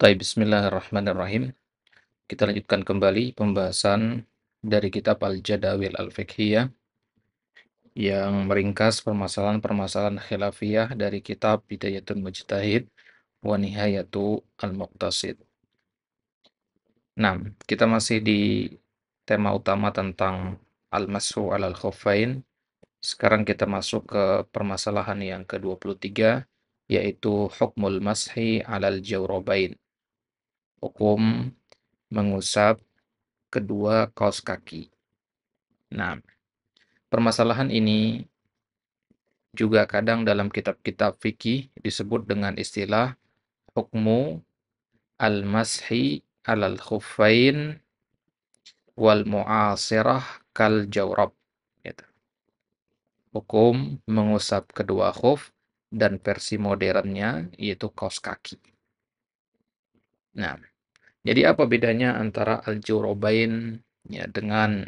Bismillahirrahmanirrahim. Kita lanjutkan kembali pembahasan dari kitab Al-Jadawil Al-Fiqhiyah yang meringkas permasalahan-permasalahan khilafiyah dari kitab Bidayatul Mujtahid wa Nihayatu Al-Muqtasid. Nah, kita masih di tema utama tentang Al-Mashu alal Khuffain. Sekarang kita masuk ke permasalahan yang ke-23, yaitu Hukmul Mashi alal Jawrabain. Hukum mengusap kedua kaos kaki. Nah, permasalahan ini juga kadang dalam kitab-kitab fikih disebut dengan istilah hukmu al-mashi alal khuffain wal mu'asirah kal jawrab. Gitu. Hukum mengusap kedua khuf dan versi modernnya yaitu kaos kaki. Nah, jadi apa bedanya antara al-jawrabain ya dengan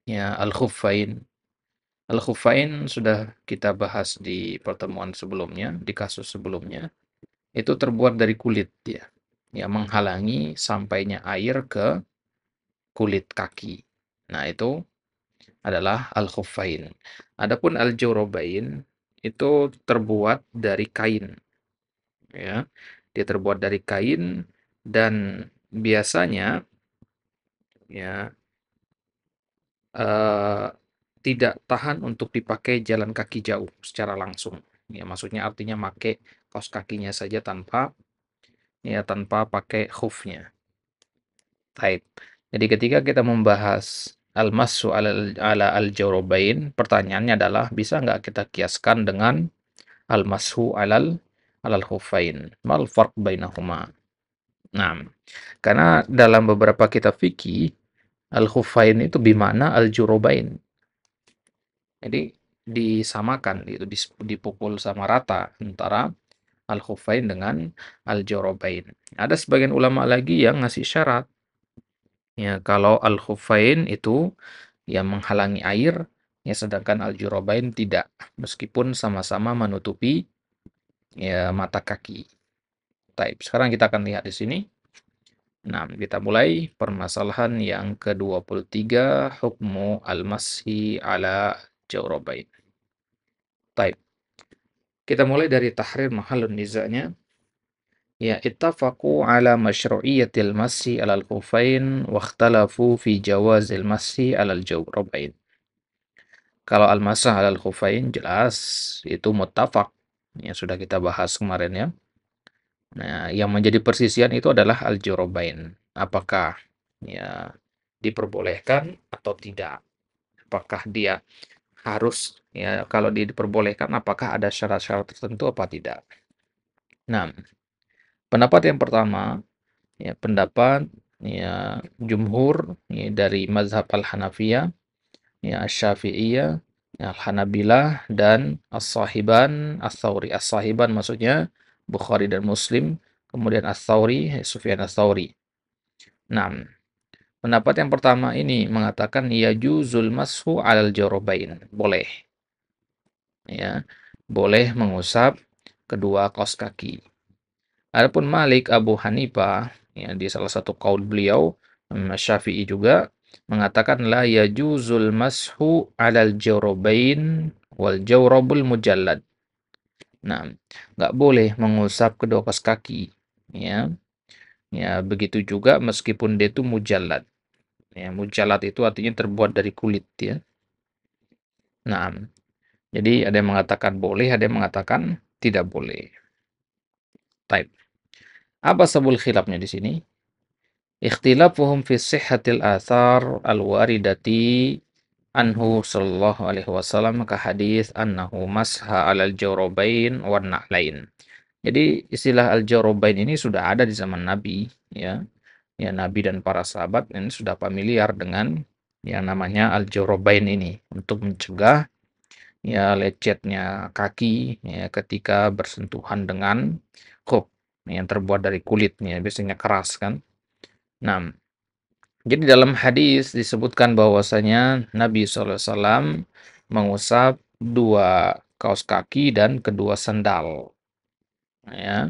ya al-khuffain? Al-Khuffain sudah kita bahas di pertemuan sebelumnya, di kasus sebelumnya. Itu terbuat dari kulit ya, yang menghalangi sampainya air ke kulit kaki. Nah, itu adalah Al-Khuffain. Adapun Al-Jawrabain itu terbuat dari kain ya. Dia terbuat dari kain dan biasanya ya eh, tidak tahan untuk dipakai jalan kaki jauh secara langsung. Ya, maksudnya artinya pakai kaos kakinya saja tanpa pakai khufnya. Taib. Jadi ketika kita membahas al-massu ala al-jawrabain, pertanyaannya adalah bisa nggak kita kiaskan dengan al-mashu alal khuffain? Mal farq bainahuma? Nah, karena dalam beberapa kitab fikih al-khuffain itu bimana al-jawrabain. Jadi disamakan itu dipukul sama rata antara al-khuffain dengan al-jawrabain. Ada sebagian ulama lagi yang ngasih syarat ya kalau al-khuffain itu yang menghalangi air ya sedangkan al-jawrabain tidak meskipun sama-sama menutupi ya mata kaki. Baik, sekarang kita akan lihat di sini. Nah, kita mulai permasalahan yang ke-23 hukmu al-mashi ala jawrabain. Baik. Kita mulai dari tahrir mahallun nizanya. Ya, ittafaqu ala masyru'iyyatil massi alal khufain wa ikhtalafu fi jawazil massi alal jawrabain. Kalau al-masah alal khufain jelas itu muttafaq. Ya, sudah kita bahas kemarin ya. Nah, yang menjadi persisian itu adalah al-jawrabain. Apakah ya diperbolehkan atau tidak? Apakah dia harus ya kalau diperbolehkan apakah ada syarat-syarat tertentu apa tidak? Nah, pendapat yang pertama, ya pendapat ya jumhur ya, dari mazhab Al-Hanafiyah, ya Asy-Syafi'iyah, ya Al-Hanabilah dan As-Sahiban, Ats-Tsauri. As-Sahiban maksudnya Bukhari dan Muslim, kemudian Ats-Tsauri, Sufyan Ats-Tsauri. Nah, pendapat yang pertama ini mengatakan yajuzul mashu 'alal jawrabain. Boleh. Ya, boleh mengusap kedua kaos kaki. Adapun Malik, Abu Hanifah, ya, di salah satu qaul beliau, Syafi'i juga mengatakan la yajuzul mashu 'alal jawrabain wal jawrabul mujallad. Nah, nggak boleh mengusap kedua kaos kaki, ya. Ya, begitu juga meskipun dia itu mujallad. Ya, mujallad itu artinya terbuat dari kulit, ya. Nah, jadi ada yang mengatakan boleh, ada yang mengatakan tidak boleh. Taib. Apa sebul khilafnya di sini? Ikhtilafuhum fi sihhatil athar al-waridati anhu sallallahu alaihi wasallam ka hadis annahu masha 'alal jawrabain wan na'lain. Jadi istilah al-jawrabain ini sudah ada di zaman Nabi ya. Ya Nabi dan para sahabat ini sudah familiar dengan yang namanya al-jawrabain ini untuk mencegah ya lecetnya kaki ya ketika bersentuhan dengan khuf yang terbuat dari kulitnya biasanya keras kan. Nah, jadi dalam hadis disebutkan bahwasanya Nabi SAW mengusap dua kaos kaki dan kedua sandal. Ya,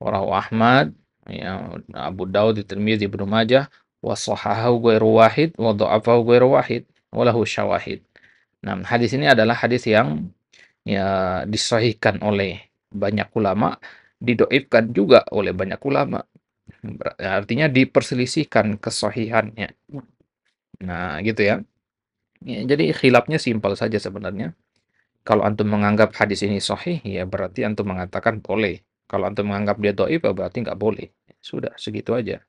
rawahu Ahmad Ya, Abu Daud, Tirmidzi, Ibnu Majah, wa sahahahu ghairu wahid wa dha'afahu ghairu wahid wa lahu syawahid. Nah, hadis ini adalah hadis yang ya disahihkan oleh banyak ulama, didoifkan juga oleh banyak ulama. Artinya diperselisihkan kesahihannya. Nah, gitu ya. Ya, jadi khilafnya simpel saja sebenarnya. Kalau antum menganggap hadis ini sahih, ya berarti antum mengatakan boleh. Kalau antum menganggap dia dhaif, ya berarti nggak boleh. Sudah, segitu aja.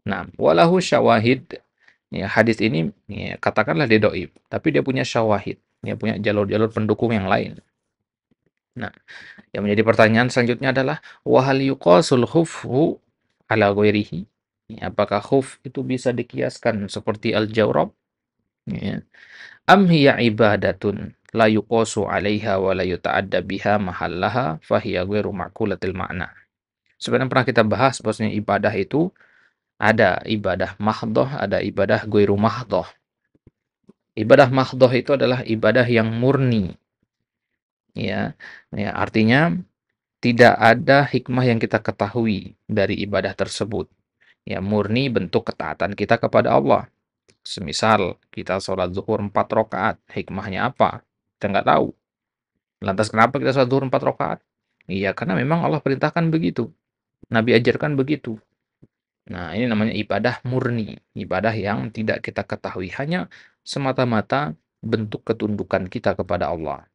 Nah, walahu syawahid. Ya, hadis ini ya, katakanlah dia dhaif, tapi dia punya syawahid. Dia punya jalur-jalur pendukung yang lain. Nah, yang menjadi pertanyaan selanjutnya adalah wahal yuqasul khuffu ala ghairihi? Ya, apakah khuf itu bisa dikiaskan seperti al-jawrab? Ya. Am hiya ibadatun la yuqasu 'alaiha wa la yuta'adda biha mahallaha fahiya ghairu ma'qulatil ma'na. Sebenarnya pernah kita bahas bahwasanya ibadah itu ada ibadah mahdhah, ada ibadah ghairu mahdhah. Ibadah mahdhah itu adalah ibadah yang murni, ya. Ya, artinya tidak ada hikmah yang kita ketahui dari ibadah tersebut. Ya, murni bentuk ketaatan kita kepada Allah. Semisal kita sholat zuhur 4 rakaat, hikmahnya apa? Kita nggak tahu. Lantas kenapa kita sholat zuhur 4 rakaat? Iya, karena memang Allah perintahkan begitu. Nabi ajarkan begitu. Nah, ini namanya ibadah murni. Ibadah yang tidak kita ketahui. Hanya semata-mata bentuk ketundukan kita kepada Allah.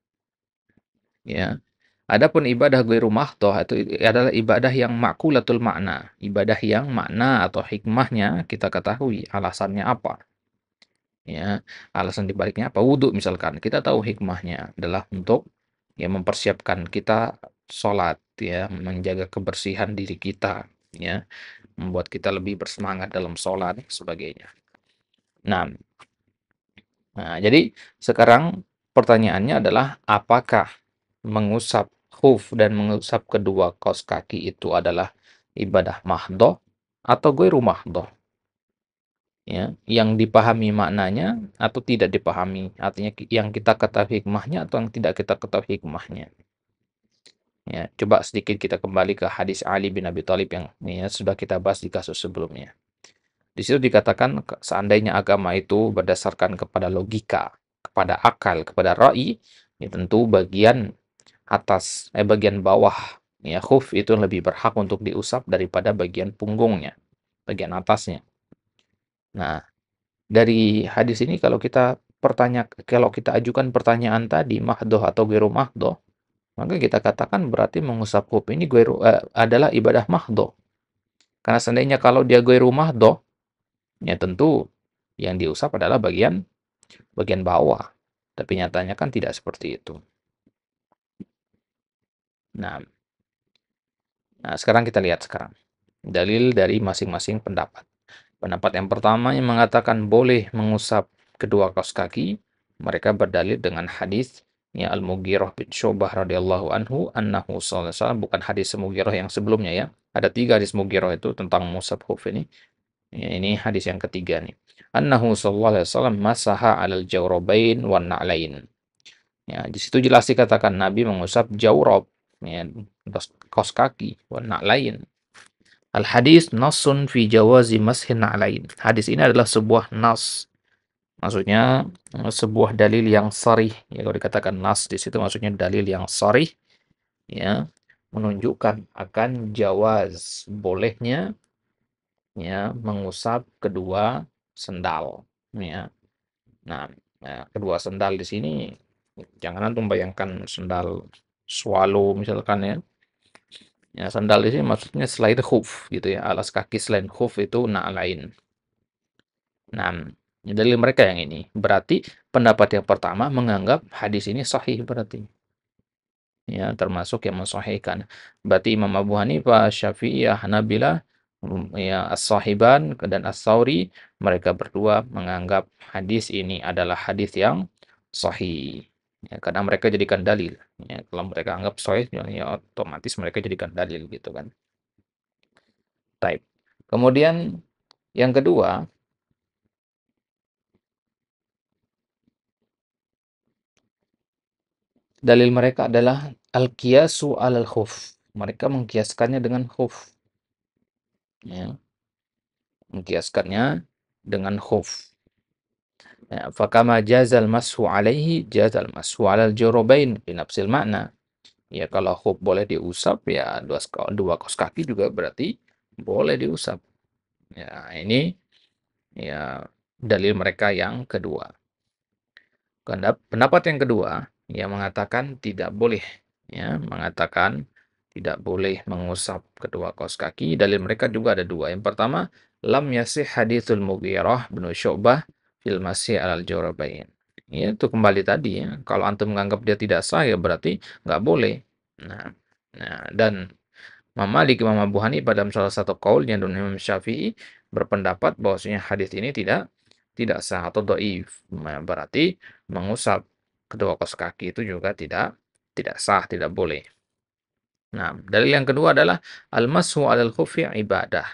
Ya. Adapun ibadah ghairu mahdhah itu adalah ibadah yang ma'qulatul makna, ibadah yang makna atau hikmahnya kita ketahui alasannya apa. Ya, alasan dibaliknya apa? Wudhu misalkan, kita tahu hikmahnya adalah untuk ya mempersiapkan kita sholat, ya, menjaga kebersihan diri kita, ya, membuat kita lebih bersemangat dalam sholat dan sebagainya. Nah, jadi sekarang pertanyaannya adalah apakah mengusap khuf dan mengusap kedua kaus kaki itu adalah ibadah mahdhah atau ghairu mahdhah, ya, yang dipahami maknanya atau tidak dipahami, artinya yang kita ketahui hikmahnya atau yang tidak kita ketahui hikmahnya. Ya, coba sedikit kita kembali ke hadis Ali bin Abi Thalib yang ya, sudah kita bahas di kasus sebelumnya. Di situ dikatakan seandainya agama itu berdasarkan kepada logika, kepada akal, kepada ra'i, ya tentu bagian atas, bagian bawah, ya khuf itu lebih berhak untuk diusap daripada bagian punggungnya, bagian atasnya. Nah, dari hadis ini kalau kita ajukan pertanyaan tadi mahdhoh atau ghairu mahdhoh, maka kita katakan berarti mengusap khuf ini adalah ibadah mahdhoh. Karena seandainya kalau dia ghairu mahdhoh, ya tentu yang diusap adalah bagian bagian bawah. Tapi nyatanya kan tidak seperti itu. Nah, sekarang kita lihat sekarang dalil dari masing-masing pendapat. Pendapat yang pertama yang mengatakan boleh mengusap kedua kaus kaki, mereka berdalil dengan hadis ya Al-Mughirah bin Syu'bah radhiyallahu anhu annahu sallallahu alaihi wasallam, bukan hadis Mughirah yang sebelumnya ya. Ada 3 hadis Mughirah itu tentang mengusap khuf ini. Ya, ini hadis yang ketiga nih. Annahu sallallahu alaihi wasallam masaha 'alal jawrabain wan na'lain. Ya, di situ jelas dikatakan Nabi mengusap jawrab, ya, kaos kaki, wan na'lain. Al-hadis nasun fi jawazi mashin na'lain. Hadis ini adalah sebuah nas. Maksudnya sebuah dalil yang sharih. Ya, kalau dikatakan nas di situ maksudnya dalil yang sharih, ya, menunjukkan akan jawaz bolehnya ya mengusap kedua sendal, ya. Nah, kedua sendal di sini jangan antum bayangkan sendal swallow misalkan ya. Ya, sandal di sini maksudnya selain khuf gitu ya, alas kaki selain khuf itu na'lain. Nah, dalil mereka yang ini. Berarti pendapat yang pertama menganggap hadis ini sahih berarti. Ya, termasuk yang mensahihkan. Berarti Imam Abu Hanifah, Syafi'iyah, Hanabilah, ya As-Sahiban dan As-Sauri, mereka berdua menganggap hadis ini adalah hadis yang sahih. Ya, karena mereka jadikan dalil. Ya, kalau mereka anggap sahih, ya otomatis mereka jadikan dalil gitu kan. Type. Kemudian yang kedua, dalil mereka adalah al-qiyasu alal khuf. Mereka mengkiaskannya dengan khuf. ya, mengkiaskannya dengan khuf. Ya, fakama jazal mashu alaihi jazal mashu alal jorobain binafsil makna. Ya kalau khuf boleh diusap ya dua kaos kaki juga berarti boleh diusap. Ya ini ya dalil mereka yang kedua. Pendapat yang kedua yang mengatakan tidak boleh, ya mengatakan tidak boleh mengusap kedua kaos kaki. Dalil mereka juga ada dua. Yang pertama, lam yasih haditsul Mughirah bin Syu'bah fil masih alal jawrabain. Ya, itu kembali tadi ya. Kalau antum menganggap dia tidak sah ya berarti nggak boleh. Nah, dan Imam Malik, Imam Abu Hanifah dalam salah satu kaulnya dan Imam Syafi'i berpendapat bahwasanya hadis ini tidak sah atau dhaif. Nah, berarti mengusap kedua kaus kaki itu juga tidak sah, tidak boleh. Nah, dalil yang kedua adalah al-mashu 'alal khuffi ibadah.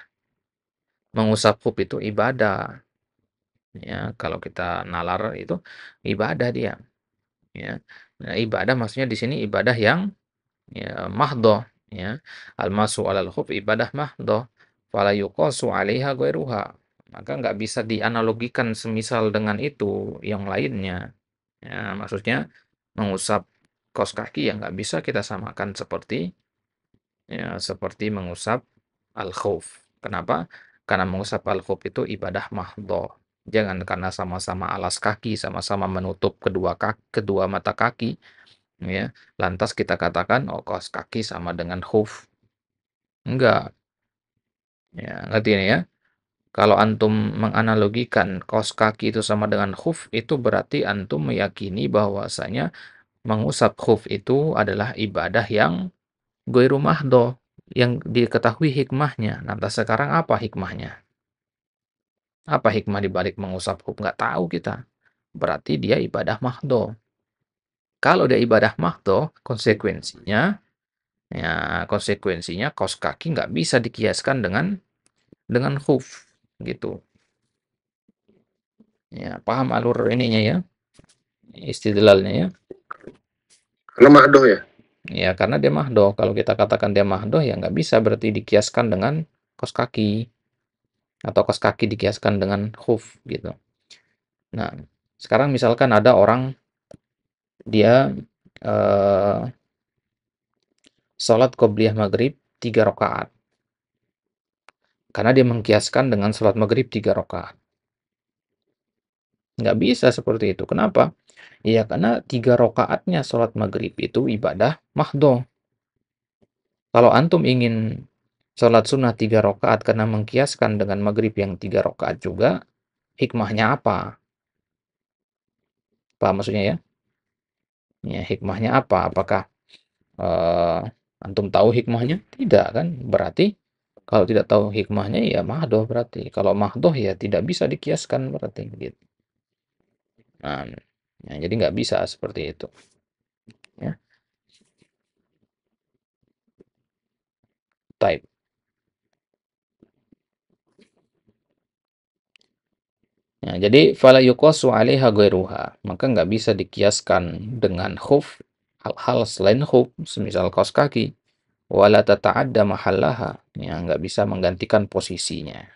Mengusap khuf itu ibadah. Ya, kalau kita nalar itu ibadah dia, ya. Nah, ibadah maksudnya di sini ibadah yang ya mahdoh, ya. Al-mashu 'alal khuf ibadah mahdoh, fala yuqasu 'alaiha ghairuha. Maka nggak bisa dianalogikan semisal dengan itu yang lainnya. Ya, maksudnya mengusap kaos kaki yang nggak bisa kita samakan seperti mengusap al-khuf. Kenapa? Karena mengusap al-khuf itu ibadah mahdoh. Jangan karena sama-sama alas kaki, sama-sama menutup kedua mata kaki, ya. Lantas kita katakan, oh kaos kaki sama dengan khuf. Enggak, ya, ngerti ini ya. Kalau antum menganalogikan kaos kaki itu sama dengan khuf, itu berarti antum meyakini bahwasanya mengusap khuf itu adalah ibadah yang ghairu mahdoh, yang diketahui hikmahnya. Lantas sekarang apa hikmahnya? Apa hikmah di balik mengusap khuf? Nggak tahu kita. Berarti dia ibadah mahdoh. Kalau dia ibadah mahdoh, konsekuensinya kaos kaki nggak bisa dikiaskan dengan khuf gitu. Ya, paham alur ininya ya, istidlalnya ya. Karena mahdoh ya. Ya, karena dia mahdoh. Kalau kita katakan dia mahdoh ya nggak bisa berarti dikiaskan dengan kaos kaki atau kaos kaki dikiaskan dengan khuf gitu. Nah, sekarang misalkan ada orang dia eh, sholat qobliyah maghrib 3 rakaat. Karena dia mengkiaskan dengan sholat maghrib 3 rakaat. Nggak bisa seperti itu. Kenapa? Ya karena 3 rakaatnya sholat maghrib itu ibadah mahdoh. Kalau antum ingin sholat sunnah 3 rakaat karena mengkiaskan dengan maghrib yang 3 rakaat juga, hikmahnya apa? Paham maksudnya ya? Ya, hikmahnya apa? Apakah eh, antum tahu hikmahnya? Tidak kan? Berarti kalau tidak tahu hikmahnya ya mahdoh berarti. Kalau mahdoh ya tidak bisa dikiaskan berarti gitu. Nah, ya, jadi nggak bisa seperti itu. Ya, type. Ya, jadi fala yuqasu 'alaiha ghairuha. Maka nggak bisa dikiaskan dengan khuf hal-hal selain khuf, semisal kaos kaki. Wala tata'adda mahallaha. Ya, nggak bisa menggantikan posisinya.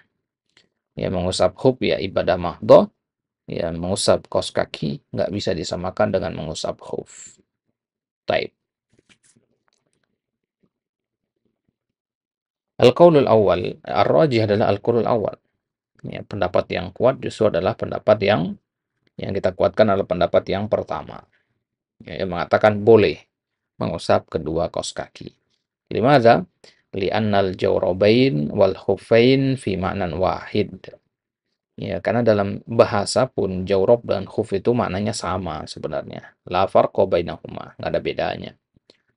Ya, mengusap khuf ya ibadah mahdoh. Ya, mengusap kaos kaki nggak bisa disamakan dengan mengusap khuf. Taib. Al-qaulul awal, ar-rajih adalah al-qaulul awal. Ya, pendapat yang kuat justru adalah pendapat yang kita kuatkan adalah pendapat yang pertama. Ya, yang mengatakan boleh mengusap kedua kaos kaki. Limadza? Li'annal jawrabain wal khuffain fi ma'nan wahid. Ya, karena dalam bahasa pun jawrab dan khuf itu maknanya sama sebenarnya. La farqa bainahuma, nggak ada bedanya.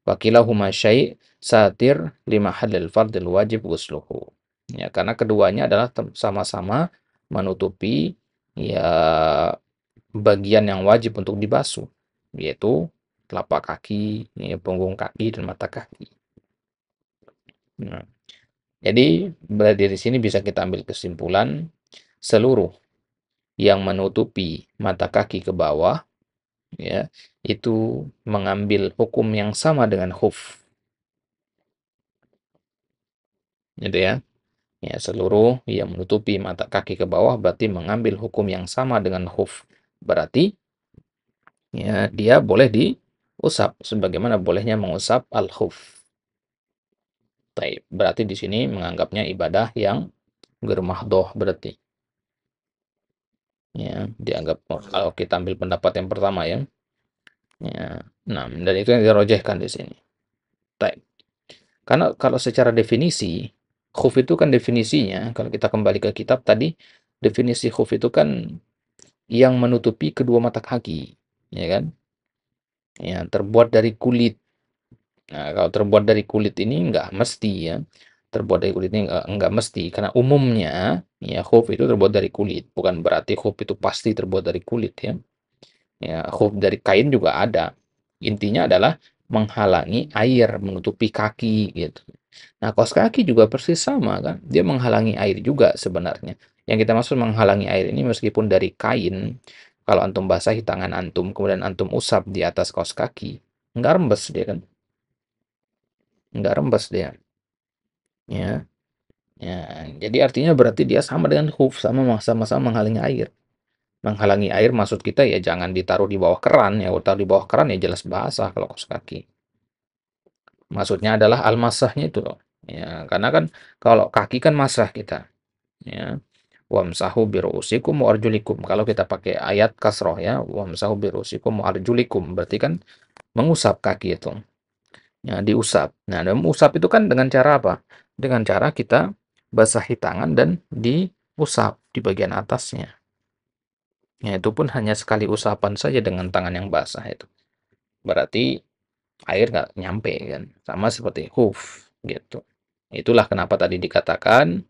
Wa kilahuma syai' satir lima halil fardil wajib ghusluhu. Ya, karena keduanya adalah sama-sama menutupi ya bagian yang wajib untuk dibasuh, yaitu telapak kaki, ya, punggung kaki dan mata kaki. Nah, jadi dari sini bisa kita ambil kesimpulan seluruh yang menutupi mata kaki ke bawah ya itu mengambil hukum yang sama dengan khuf gitu ya. Ya, seluruh yang menutupi mata kaki ke bawah berarti mengambil hukum yang sama dengan khuf. Berarti ya dia boleh diusap sebagaimana bolehnya mengusap al-khuf. Taib. Berarti di sini menganggapnya ibadah yang germahdoh berarti. Ya, dianggap kalau kita ambil pendapat yang pertama ya. Ya. Nah, dan itu yang dirojehkan di sini. Taib. Karena kalau secara definisi, khuf itu kan definisinya, kalau kita kembali ke kitab tadi, definisi khuf itu kan yang menutupi kedua mata kaki, ya kan? Ya, terbuat dari kulit. Nah, kalau terbuat dari kulit ini nggak mesti ya. Terbuat dari kulit ini nggak mesti, karena umumnya ya khuf itu terbuat dari kulit. Bukan berarti khuf itu pasti terbuat dari kulit ya. Ya, khuf dari kain juga ada. Intinya adalah menghalangi air menutupi kaki gitu. Nah, kaos kaki juga persis sama kan. Dia menghalangi air juga sebenarnya. Yang kita maksud menghalangi air ini meskipun dari kain, kalau antum basahi tangan antum, kemudian antum usap di atas kaos kaki, nggak rembes dia kan. Nggak rembes dia. Ya, ya. Jadi artinya berarti dia sama dengan khuf, sama-sama menghalangi air. Menghalangi air maksud kita ya jangan ditaruh di bawah keran ya. Kalau taruh di bawah keran ya jelas basah kalau kaos kaki. Maksudnya adalah al-masahnya itu loh. Ya, karena kan kalau kaki kan masah kita. Ya. Wamsahu biru'usikum wa arjulikum. Kalau kita pakai ayat kasroh ya, wamsahu biru'usikum wa arjulikum. Berarti kan mengusap kaki itu. Ya, diusap. Nah, dan usap itu kan dengan cara apa? Dengan cara kita basahi tangan dan diusap di bagian atasnya. Ya, itu pun hanya sekali usapan saja dengan tangan yang basah itu. Berarti air nggak nyampe kan. Sama seperti huf gitu. Itulah kenapa tadi dikatakan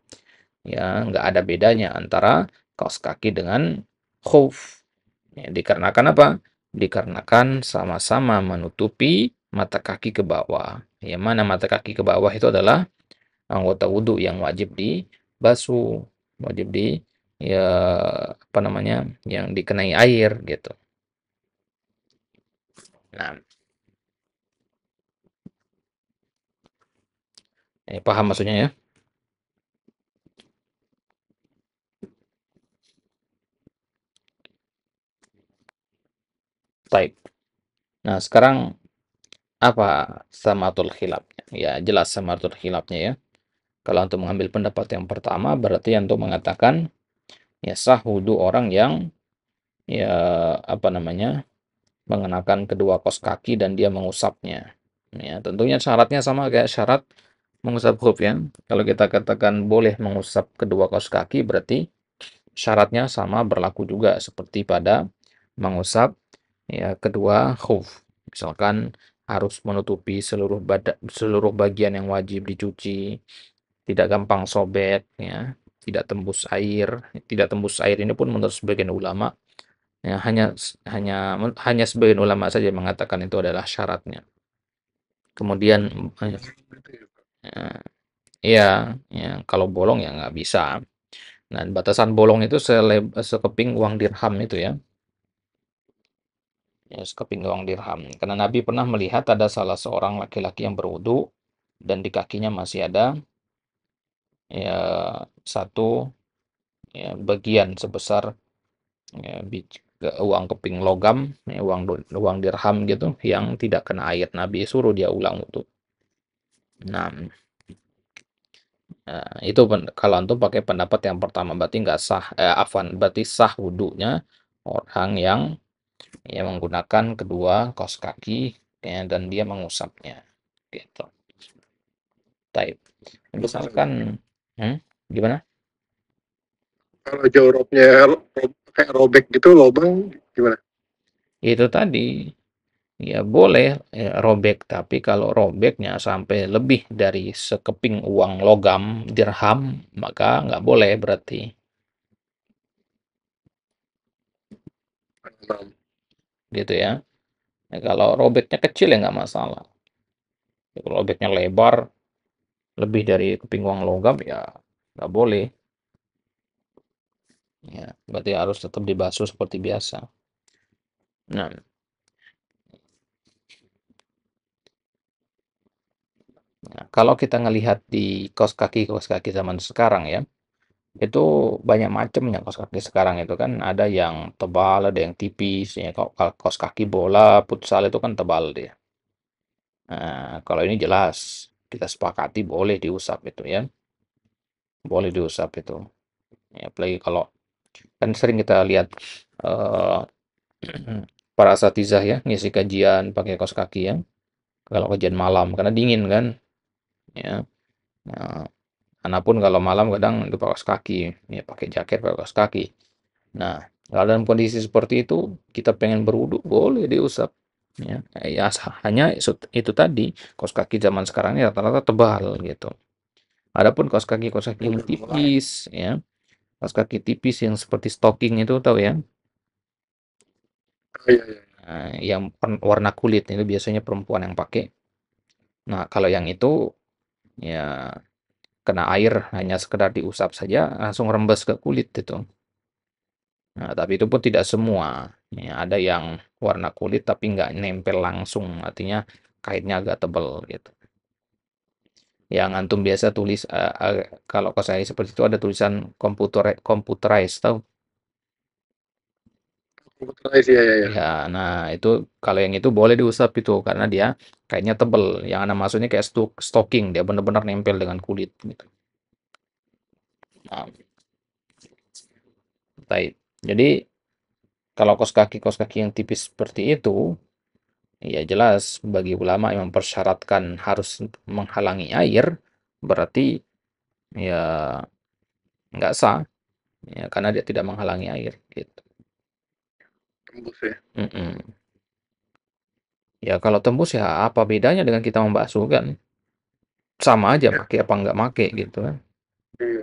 ya nggak ada bedanya antara kaos kaki dengan khuf. Ya, dikarenakan apa? Dikarenakan sama-sama menutupi mata kaki ke bawah. Yang mana mata kaki ke bawah itu adalah anggota wudhu yang wajib dibasuh, wajib ya apa namanya, yang dikenai air gitu. Nah, ini paham maksudnya ya? Baik. Nah, sekarang apa samatul khilafnya? Ya, jelas samatul khilafnya ya. Kalau untuk mengambil pendapat yang pertama, berarti untuk mengatakan ya sah wudhu orang yang ya apa namanya mengenakan kedua kos kaki dan dia mengusapnya. Ya, tentunya syaratnya sama kayak syarat mengusap huruf ya. Kalau kita katakan boleh mengusap kedua kos kaki, berarti syaratnya sama berlaku juga seperti pada mengusap ya kedua huruf. Misalkan harus menutupi seluruh bagian yang wajib dicuci, tidak gampang sobek ya, tidak tembus air. Tidak tembus air ini pun menurut sebagian ulama ya hanya sebagian ulama saja mengatakan itu adalah syaratnya. Kemudian eh, ya, ya kalau bolong ya nggak bisa. Nah, batasan bolong itu sekeping uang dirham itu ya. Ya, sekeping uang dirham. Karena Nabi pernah melihat ada salah seorang laki-laki yang berwudu dan di kakinya masih ada ya satu ya bagian sebesar ya, uang keping logam, ya, uang dirham gitu yang tidak kena air. Nabi suruh dia ulang wudu. Nah, itu kalau antum pakai pendapat yang pertama berarti nggak sah, afwan, berarti sah wudunya orang yang menggunakan kedua kaos kaki ya, dan dia mengusapnya gitu. Taib. Misalkan, gimana? Kalau jorobnya kayak robek gitu lobang gimana? Itu tadi ya boleh robek, tapi kalau robeknya sampai lebih dari sekeping uang logam dirham, maka nggak boleh berarti gitu ya. Nah, kalau robeknya kecil ya nggak masalah. Kalau robeknya lebar lebih dari keping uang logam ya nggak boleh. Ya, berarti harus tetap dibasuh seperti biasa. Nah, Nah, kalau kita ngelihat di kaos kaki zaman sekarang ya, itu banyak macamnya kaos kaki sekarang itu kan ada yang tebal, ada yang tipis ya. Kalau kalau kaos kaki bola futsal itu kan tebal dia. Nah, kalau ini jelas kita sepakati boleh diusap itu ya, boleh diusap itu. Ya, apalagi kalau kan sering kita lihat eh, para asatizah ya ngisi kajian pakai kaos kaki ya. Kalau kajian malam karena dingin kan, ya. Nah, Anapun kalau malam kadang itu pakai kaos kaki, ya pakai jaket, pakai kaos kaki. Nah, kalau dalam kondisi seperti itu, kita pengen berwudu, boleh diusap. Ya, ya hanya itu tadi, kaos kaki zaman sekarang ini rata-rata tebal gitu. Adapun kaos kaki yang tipis, ya, kaos kaki tipis yang seperti stocking itu tahu ya, Oh, iya, iya. yang warna kulit itu biasanya perempuan yang pakai. Nah, kalau yang itu ya kena air hanya sekedar diusap saja langsung rembes ke kulit itu. Nah, tapi itu pun tidak semua. Ya, ada yang warna kulit tapi nggak nempel langsung, artinya kainnya agak tebal gitu. Yang antum biasa tulis kalau ke saya seperti itu ada tulisan computerized tahu? Komputerais, iya, iya, iya. Ya, nah itu kalau yang itu boleh diusap itu karena dia kainnya tebal. Yang ana maksudnya kayak stocking, dia benar-benar nempel dengan kulit gitu. Nah, baik. Jadi kalau kos kaki yang tipis seperti itu, ya jelas bagi ulama yang mempersyaratkan harus menghalangi air, berarti ya nggak sah, ya karena dia tidak menghalangi air gitu. Tembus ya. Mm-mm. Ya kalau tembus ya apa bedanya dengan kita membasuh kan? Sama aja Ya. pakai apa nggak pakai gitu kan. Iya.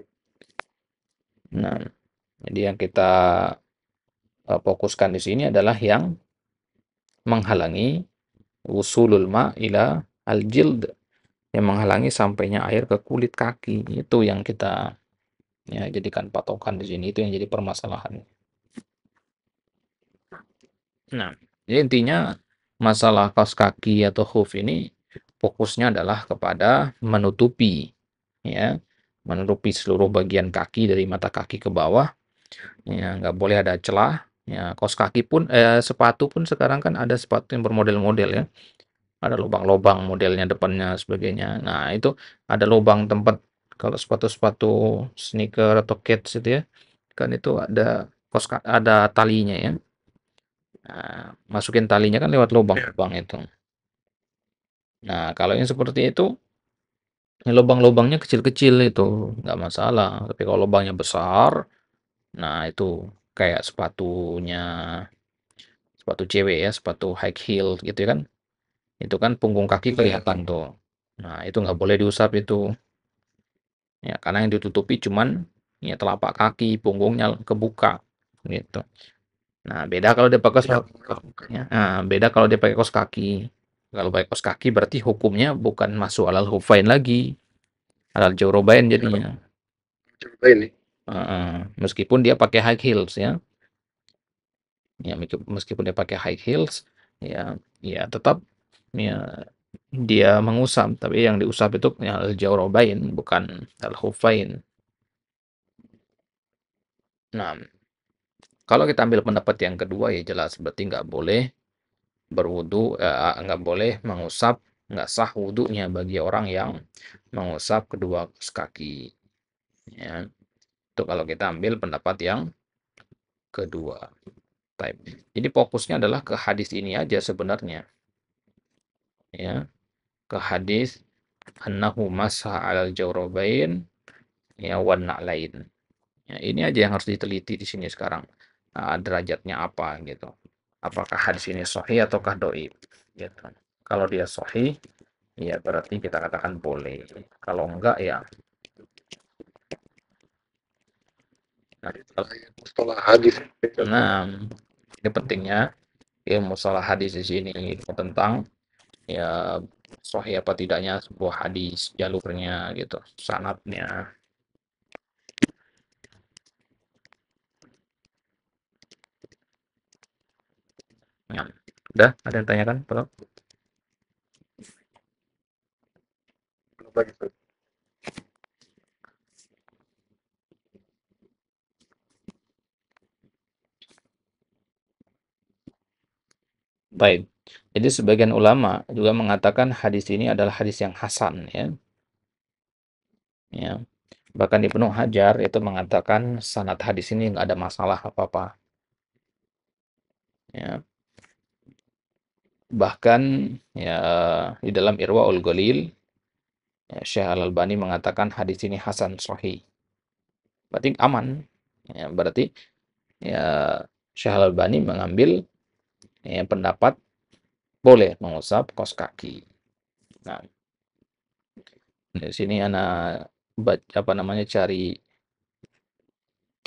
Nah, jadi yang kita fokuskan di sini adalah yang menghalangi usulul ma ila al-jild, yang menghalangi sampainya air ke kulit kaki. Itu yang kita ya jadikan patokan di sini, itu yang jadi permasalahan. Nah, jadi intinya masalah kaos kaki atau hoof ini fokusnya adalah kepada menutupi ya, menutupi seluruh bagian kaki dari mata kaki ke bawah. Ya, nggak boleh ada celah. Ya, kaos kaki pun sepatu pun sekarang kan ada sepatu yang bermodel-model ya. Ada lubang-lubang modelnya depannya sebagainya. Nah, itu ada lubang tempat kalau sepatu-sepatu sneaker atau kets itu ya. Kan itu ada talinya ya. Nah, masukin talinya kan lewat Iya. lubang-lubang itu. Nah, kalau yang seperti itu, lubang-lubangnya kecil-kecil itu nggak masalah. Tapi kalau lubangnya besar, nah itu kayak sepatu cewek ya, sepatu high heel gitu ya kan. Itu kan punggung kaki kelihatan tuh. Nah, itu nggak boleh diusap itu. Ya, karena yang ditutupi cuman ya telapak kaki, punggungnya kebuka gitu. Nah, beda kalau dia pakai Tidak melakukan. ya, beda kalau dia pakai kaos kaki. Kalau pakai kaos kaki berarti hukumnya bukan masuk alal hufain lagi, alal jawrobain Ya, jadinya. coba ini. Meskipun dia pakai high heels ya. Ya, meskipun dia pakai high heels, ya, ya tetap ya dia mengusap, tapi yang diusap itu ya al jawrobain bukan al hufain. Nah, kalau kita ambil pendapat yang kedua ya jelas berarti nggak boleh berwudu, nggak boleh mengusap, nggak sah wudunya bagi orang yang mengusap kedua kaus kaki. Ya, itu kalau kita ambil pendapat yang kedua. Type. Jadi fokusnya adalah ke hadis ini aja sebenarnya, ya, ke hadis annahu masha alal jawrabain ya wan na'lain. Ya, ini aja yang harus diteliti di sini sekarang. Derajatnya apa gitu. Apakah hadis ini sahih ataukah dhaif gitu. Kalau dia sahih, ya berarti kita katakan boleh. Kalau enggak ya. Nah, Mustalah hadis. nah, ini pentingnya ilmu salah hadis di sini tentang ya sahih apa tidaknya sebuah hadis, jalurnya gitu, sanadnya. Ya. Udah, ada yang tanyakan, Bro? lagi Ustaz. Baik. Jadi sebagian ulama juga mengatakan hadis ini adalah hadis yang hasan, ya. Ya. Bahkan Ibnu Hajar itu mengatakan sanad hadis ini nggak ada masalah apa-apa. Ya. Bahkan ya di dalam Irwaul Ghalil, ya, Syekh Al-Albani mengatakan hadis ini hasan sahih. Berarti aman. Ya, berarti ya Syekh Al-Albani mengambil ya, pendapat boleh mengusap kaos kaki. Nah, di sini anak apa namanya cari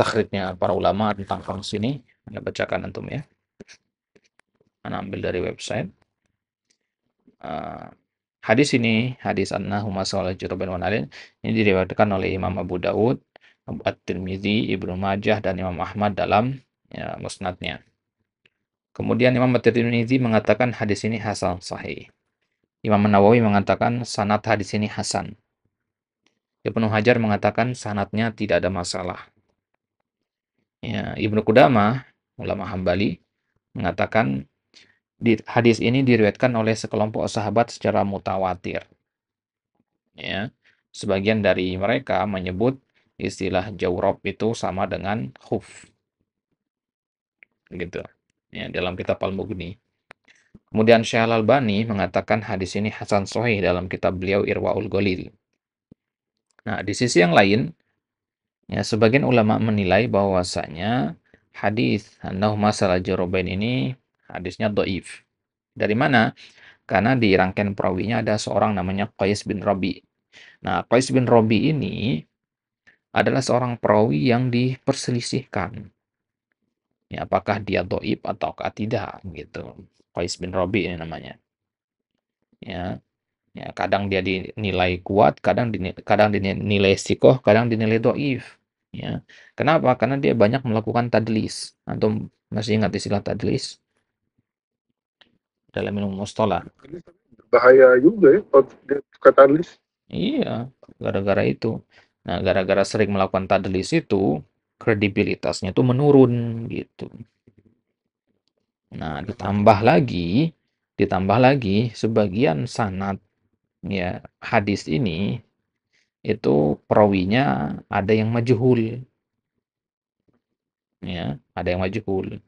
takhrijnya para ulama tentang kamus ini. Anda bacakan antum ya. Anda ambil dari website. Hadis ini, hadis annahuma sallallahu juruban wanalin, ini diriwayatkan oleh Imam Abu Dawud, At-Tirmidzi, Ibnu Majah, dan Imam Ahmad dalam ya, musnadnya. Kemudian Imam At-Tirmidzi mengatakan hadis ini hasan sahih. Imam Nawawi mengatakan sanad hadis ini hasan. Ibnu Hajar mengatakan sanadnya tidak ada masalah. Ya, Ibnu Qudamah, ulama Hambali, mengatakan hadis ini diriwayatkan oleh sekelompok sahabat secara mutawatir. Ya, sebagian dari mereka menyebut istilah jawrab itu sama dengan khuf, gitu. Ya, dalam kitab Al-Mughni. Kemudian Syekh Al-Albani mengatakan hadis ini hasan sahih dalam kitab beliau Irwaul Ghalil. Nah, di sisi yang lain, ya sebagian ulama menilai bahwasanya hadis annahuma salal jarabain ini hadisnya dhaif. Dari mana? Karena di rangkaian perawinya ada seorang namanya Qais bin Rabi. Nah, Qais bin Rabi ini adalah seorang perawi yang diperselisihkan. Ya, apakah dia dhaif ataukah tidak gitu. Qais bin Rabi ini namanya. Ya, ya kadang dia dinilai kuat, kadang dinilai sikoh, kadang dinilai dhaif. Ya. Kenapa? Karena dia banyak melakukan tadlis. Antum masih ingat istilah tadlis dalam ilmu mustalah? Bahaya juga ya kalau dia suka tadlis. Iya, gara-gara itu. Nah, gara-gara sering melakukan tadlis itu, kredibilitasnya tuh menurun gitu. Nah, ditambah lagi sebagian sanad ya hadis ini itu perawinya ada yang majhul, ya, ada yang majhul.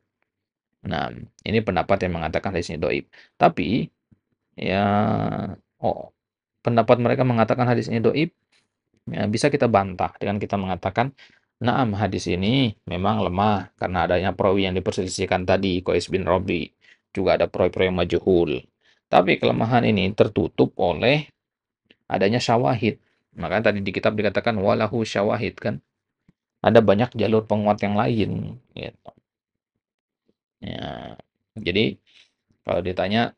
Nah, ini pendapat yang mengatakan hadisnya dhaif. Tapi ya oh, pendapat mereka mengatakan hadis ini dhaif, ya, bisa kita bantah dengan kita mengatakan, naam hadis ini memang lemah karena adanya perawi yang diperselisihkan tadi, Qais bin Rabi. Juga ada perawi-perawi yang majhul. Tapi kelemahan ini tertutup oleh adanya syawahid. Maka tadi di kitab dikatakan walahu syawahid kan. Ada banyak jalur penguat yang lain. Gitu. Ya, jadi kalau ditanya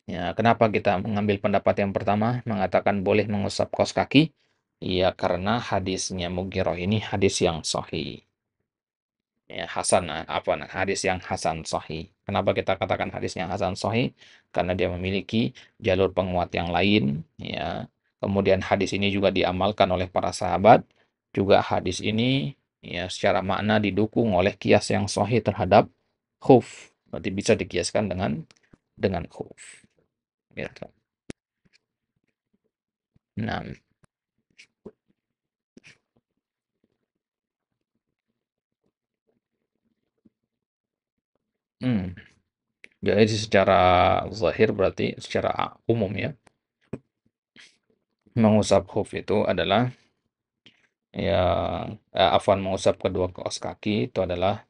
ya, kenapa kita mengambil pendapat yang pertama mengatakan boleh mengusap kaos kaki? Ya, karena hadisnya Mughirah ini hadis yang sahih. Ya, hasan hadis yang hasan sahih. Kenapa kita katakan hadis yang hasan sahih? Karena dia memiliki jalur penguat yang lain, ya. Kemudian hadis ini juga diamalkan oleh para sahabat. Juga hadis ini ya secara makna didukung oleh kias yang sahih terhadap khuf. Berarti bisa dikiaskan dengan khuf. Gitu. Nah, hmm. Jadi secara zahir berarti secara umum ya, mengusap khuf itu adalah ya afwan mengusap kedua kaos kaki itu adalah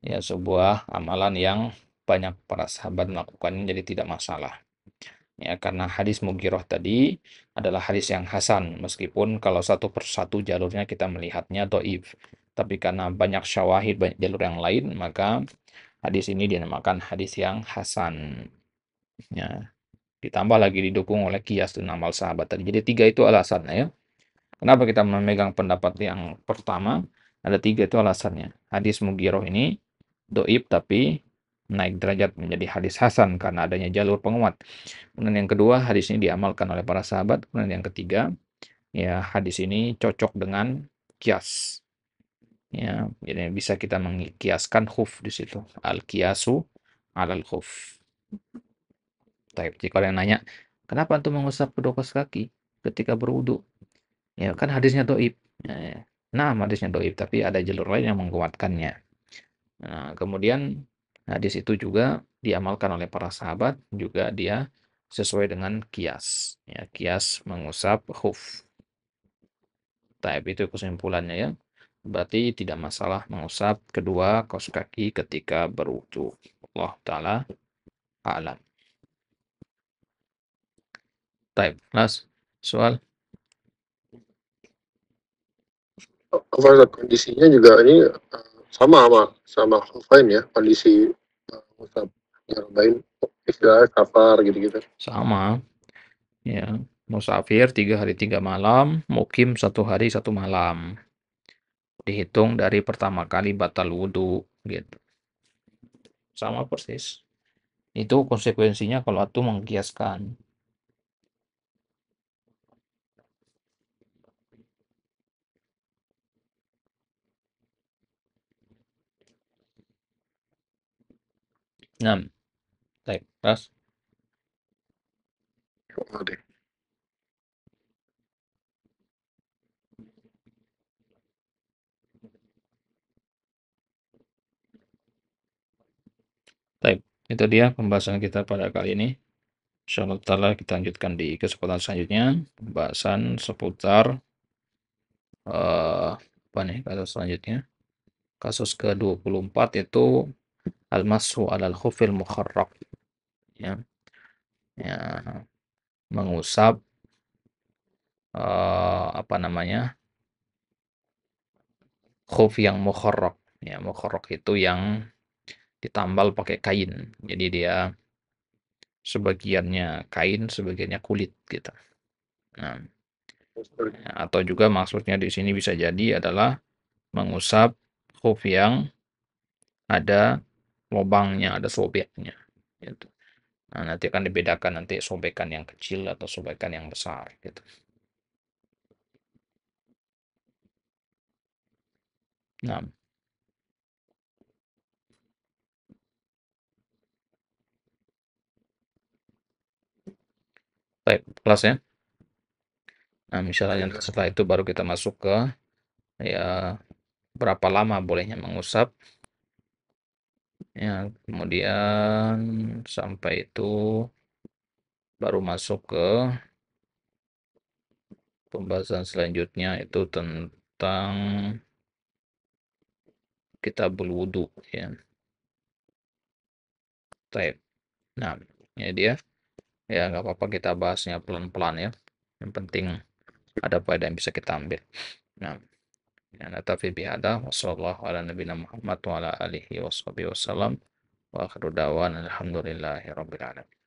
ya sebuah amalan yang banyak para sahabat melakukannya jadi tidak masalah. Ya karena hadis Mughirah tadi adalah hadis yang hasan meskipun kalau satu persatu jalurnya kita melihatnya dhaif. Tapi karena banyak syawahid, banyak jalur yang lain, maka hadis ini dinamakan hadis yang hasan. Ya, ditambah lagi didukung oleh kias dan amal sahabat tadi. Jadi tiga itu alasannya ya. Kenapa kita memegang pendapat yang pertama? Ada tiga itu alasannya. Hadis Mughirah ini doib tapi naik derajat menjadi hadis hasan karena adanya jalur penguat. Kemudian yang kedua, hadis ini diamalkan oleh para sahabat. Kemudian yang ketiga, ya hadis ini cocok dengan kias. Ya, jadi bisa kita mengkiaskan khuf di situ. Al-kiasu alal khuf. Taib. Jika ada yang nanya, kenapa antum mengusap kedua kaus kaki ketika berwudu? Ya kan hadisnya doib. Nah, hadisnya doib, tapi ada jalur lain yang menguatkannya. Nah, kemudian hadis itu juga diamalkan oleh para sahabat, juga dia sesuai dengan kias. Ya, kias mengusap khuf. Taib itu kesimpulannya ya. Berarti tidak masalah mengusap kedua kaus kaki ketika berwudu. Allah Ta'ala a'lam. Taib. Las, soal. Apa kondisinya juga ini sama offline ya, kondisi Musab nyobain istilahnya safar gitu-gitu. Sama. Ya, musafir 3 hari 3 malam, mukim 1 hari 1 malam. Dihitung dari pertama kali batal wudhu, gitu. Sama persis. Itu konsekuensinya kalau antum mengkiaskan. Nah, baik, terus. Oh, deh. Baik, itu dia pembahasan kita pada kali ini. Insyaallah ta'ala kita lanjutkan di kesempatan selanjutnya. Pembahasan seputar apa nih kasus selanjutnya? Kasus ke-24 itu al-mashu alal khufil mukharraq. Ya, ya, mengusap apa namanya? Khuf yang mukharraq. Ya, mukharraq itu yang ditambal pakai kain. Jadi dia sebagiannya kain, sebagiannya kulit gitu. Nah, atau juga maksudnya di sini bisa jadi adalah mengusap khuf yang ada lubangnya, ada sobeknya. Gitu. Nah, nanti akan dibedakan nanti sobekan yang kecil atau sobekan yang besar gitu. Nah, baik, kelas ya. Nah, misalnya setelah itu baru kita masuk ke ya berapa lama bolehnya mengusap. Ya, kemudian sampai itu baru masuk ke pembahasan selanjutnya itu tentang kita berwudu ya. Baik. Nah, ini dia. Ya, nggak apa-apa kita bahasnya pelan-pelan ya. Yang penting ada faedah yang bisa kita ambil. Nah, ya, natafi bihada wa sallallahu ala nabiyina Muhammad wa ala alihi wa sahbihi wasallam wa akhiru da'wana alhamdulillahi rabbil alamin.